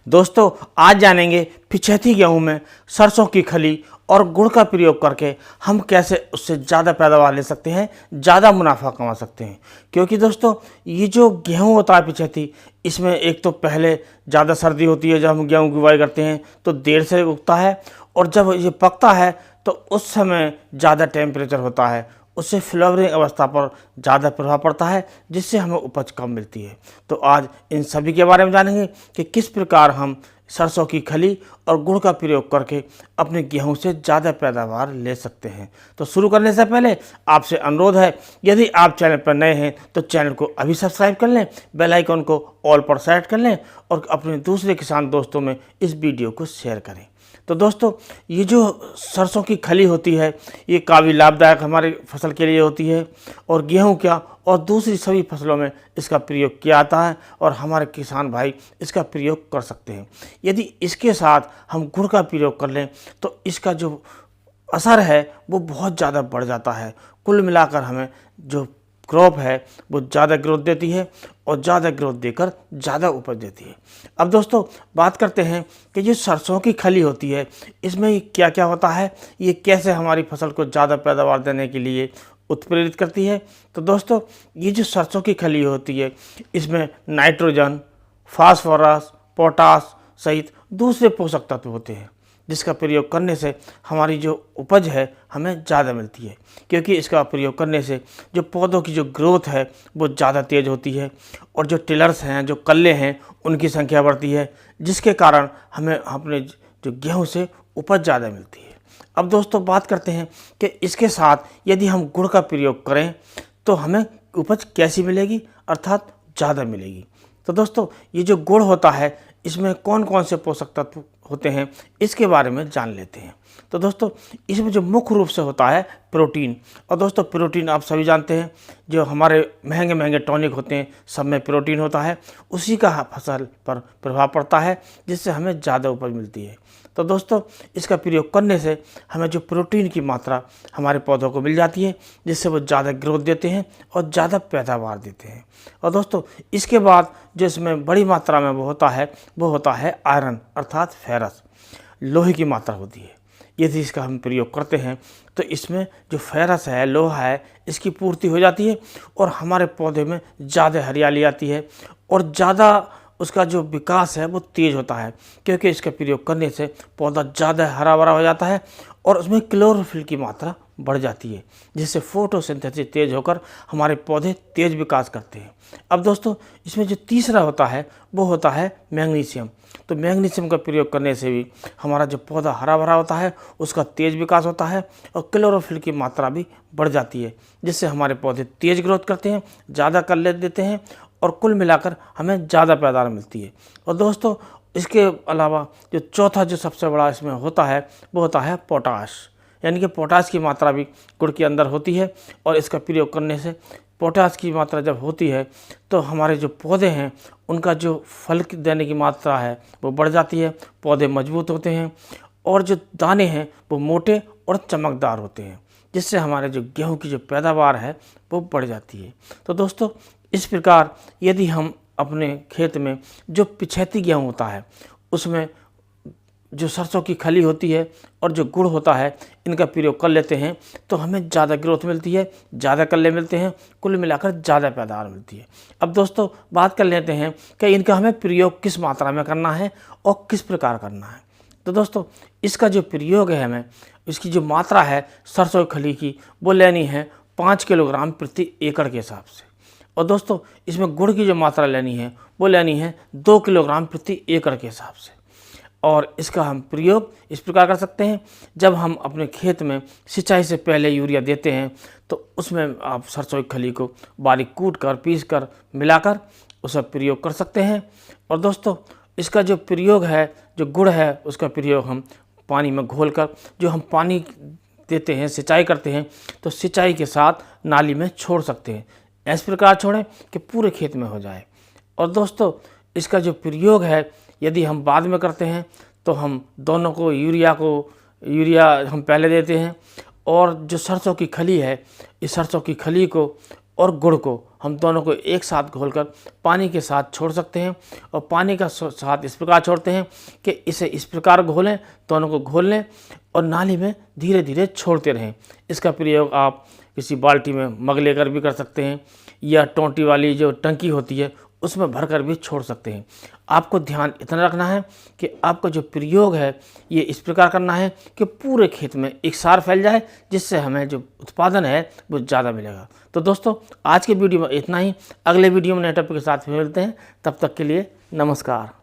दोस्तों आज जानेंगे पिछैती गेहूं में सरसों की खली और गुड़ का प्रयोग करके हम कैसे उससे ज़्यादा पैदावार ले सकते हैं, ज़्यादा मुनाफा कमा सकते हैं। क्योंकि दोस्तों ये जो गेहूं होता है पिछैती, इसमें एक तो पहले ज़्यादा सर्दी होती है, जब हम गेहूं की बुवाई करते हैं तो देर से उगता है, और जब ये पकता है तो उस समय ज़्यादा टेम्परेचर होता है, उससे फ्लावरिंग अवस्था पर ज़्यादा प्रभाव पड़ता है, जिससे हमें उपज कम मिलती है। तो आज इन सभी के बारे में जानेंगे कि किस प्रकार हम सरसों की खली और गुड़ का प्रयोग करके अपने गेहूं से ज़्यादा पैदावार ले सकते हैं। तो शुरू करने से पहले आपसे अनुरोध है, यदि आप चैनल पर नए हैं तो चैनल को अभी सब्सक्राइब कर लें, बेल आइकन को ऑल पर सेट कर लें और अपने दूसरे किसान दोस्तों में इस वीडियो को शेयर करें। तो दोस्तों ये जो सरसों की खली होती है ये काफ़ी लाभदायक हमारे फसल के लिए होती है, और गेहूं क्या और दूसरी सभी फसलों में इसका प्रयोग किया जाता है और हमारे किसान भाई इसका प्रयोग कर सकते हैं। यदि इसके साथ हम गुड़ का प्रयोग कर लें तो इसका जो असर है वो बहुत ज़्यादा बढ़ जाता है। कुल मिलाकर हमें जो क्रॉप है वो ज़्यादा ग्रोथ देती है और ज़्यादा ग्रोथ देकर ज़्यादा उपज देती है। अब दोस्तों बात करते हैं कि जो सरसों की खली होती है इसमें क्या क्या होता है, ये कैसे हमारी फसल को ज़्यादा पैदावार देने के लिए उत्प्रेरित करती है। तो दोस्तों ये जो सरसों की खली होती है इसमें नाइट्रोजन, फास्फोरस, पोटास सहित दूसरे पोषक तत्व होते हैं, जिसका प्रयोग करने से हमारी जो उपज है हमें ज़्यादा मिलती है। क्योंकि इसका प्रयोग करने से जो पौधों की जो ग्रोथ है वो ज़्यादा तेज़ होती है, और जो टिलर्स हैं, जो कल्ले हैं, उनकी संख्या बढ़ती है, जिसके कारण हमें अपने जो गेहूं से उपज ज़्यादा मिलती है। अब दोस्तों बात करते हैं कि इसके साथ यदि हम गुड़ का प्रयोग करें तो हमें उपज कैसी मिलेगी, अर्थात ज़्यादा मिलेगी। तो दोस्तों ये जो गुड़ होता है इसमें कौन कौन से पोषक तत्व होते हैं इसके बारे में जान लेते हैं। तो दोस्तों इसमें जो मुख्य रूप से होता है प्रोटीन, और दोस्तों प्रोटीन आप सभी जानते हैं जो हमारे महंगे महंगे टॉनिक होते हैं सब में प्रोटीन होता है, उसी का फसल पर प्रभाव पड़ता है, जिससे हमें ज़्यादा उपज मिलती है। तो दोस्तों इसका प्रयोग करने से हमें जो प्रोटीन की मात्रा हमारे पौधों को मिल जाती है, जिससे वो ज़्यादा ग्रोथ देते हैं और ज़्यादा पैदावार देते हैं। और दोस्तों इसके बाद जो इसमें बड़ी मात्रा में वो होता है आयरन, अर्थात फेरस, लोहे की मात्रा होती है। यदि इसका हम प्रयोग करते हैं तो इसमें जो फेरस है, लोहा है, इसकी पूर्ति हो जाती है और हमारे पौधे में ज़्यादा हरियाली आती है और ज़्यादा उसका जो विकास है वो तेज़ होता है। क्योंकि इसका प्रयोग करने से पौधा ज़्यादा हरा भरा हो जाता है और उसमें क्लोरोफिल की मात्रा बढ़ जाती है, जिससे फोटोसिंथेसिस तेज होकर हमारे पौधे तेज विकास करते हैं। अब दोस्तों इसमें जो तीसरा होता है वो होता है मैग्नीशियम। तो मैग्नीशियम का प्रयोग करने से भी हमारा जो पौधा हरा भरा होता है उसका तेज विकास होता है और क्लोरोफिल की मात्रा भी बढ़ जाती है, जिससे हमारे पौधे तेज ग्रोथ करते हैं, ज़्यादा कल्ले देते हैं और कुल मिलाकर हमें ज़्यादा पैदावार मिलती है। और दोस्तों इसके अलावा जो चौथा जो सबसे बड़ा इसमें होता है वो होता है पोटाश, यानी कि पोटाश की मात्रा भी गुड़ के अंदर होती है, और इसका प्रयोग करने से पोटाश की मात्रा जब होती है तो हमारे जो पौधे हैं उनका जो फल देने की मात्रा है वो बढ़ जाती है, पौधे मजबूत होते हैं और जो दाने हैं वो मोटे और चमकदार होते हैं, जिससे हमारे जो गेहूं की जो पैदावार है वो बढ़ जाती है। तो दोस्तों इस प्रकार यदि हम अपने खेत में जो पिछैती गेहूं होता है उसमें जो सरसों की खली होती है और जो गुड़ होता है इनका प्रयोग कर लेते हैं तो हमें ज़्यादा ग्रोथ मिलती है, ज़्यादा कल्ले मिलते हैं, कुल मिलाकर ज़्यादा पैदावार मिलती है। अब दोस्तों बात कर लेते हैं कि इनका हमें प्रयोग किस मात्रा में करना है और किस प्रकार करना है। तो दोस्तों इसका जो प्रयोग है हमें इसकी जो मात्रा है सरसों की खली की वो लेनी है 5 किलोग्राम प्रति एकड़ के हिसाब से, और दोस्तों इसमें गुड़ की जो मात्रा लेनी है वो लेनी है 2 किलोग्राम प्रति एकड़ के हिसाब से। और इसका हम प्रयोग इस प्रकार कर सकते हैं, जब हम अपने खेत में सिंचाई से पहले यूरिया देते हैं तो उसमें आप सरसों की खली को बारीक कूट कर पीस कर मिलाकर उसका प्रयोग कर सकते हैं। और दोस्तों इसका जो प्रयोग है, जो गुड़ है उसका प्रयोग हम पानी में घोलकर जो हम पानी देते हैं, सिंचाई करते हैं, तो सिंचाई के साथ नाली में छोड़ सकते हैं। इस प्रकार छोड़ें कि पूरे खेत में हो जाए। और दोस्तों इसका जो प्रयोग है यदि हम बाद में करते हैं तो हम दोनों को यूरिया हम पहले देते हैं, और जो सरसों की खली है इस सरसों की खली को और गुड़ को हम दोनों को एक साथ घोलकर पानी के साथ छोड़ सकते हैं। और पानी का साथ इस प्रकार छोड़ते हैं कि इसे इस प्रकार घोलें, दोनों को घोल लें और नाली में धीरे धीरे छोड़ते रहें। इसका प्रयोग आप किसी बाल्टी में मग लेकर भी कर सकते हैं, या टोंटी वाली जो टंकी होती है उसमें भरकर भी छोड़ सकते हैं। आपको ध्यान इतना रखना है कि आपका जो प्रयोग है ये इस प्रकार करना है कि पूरे खेत में एकसार फैल जाए, जिससे हमें जो उत्पादन है वो ज़्यादा मिलेगा। तो दोस्तों, आज के वीडियो में इतना ही। अगले वीडियो में नए टॉपिक के साथ मिलते हैं। तब तक के लिए नमस्कार।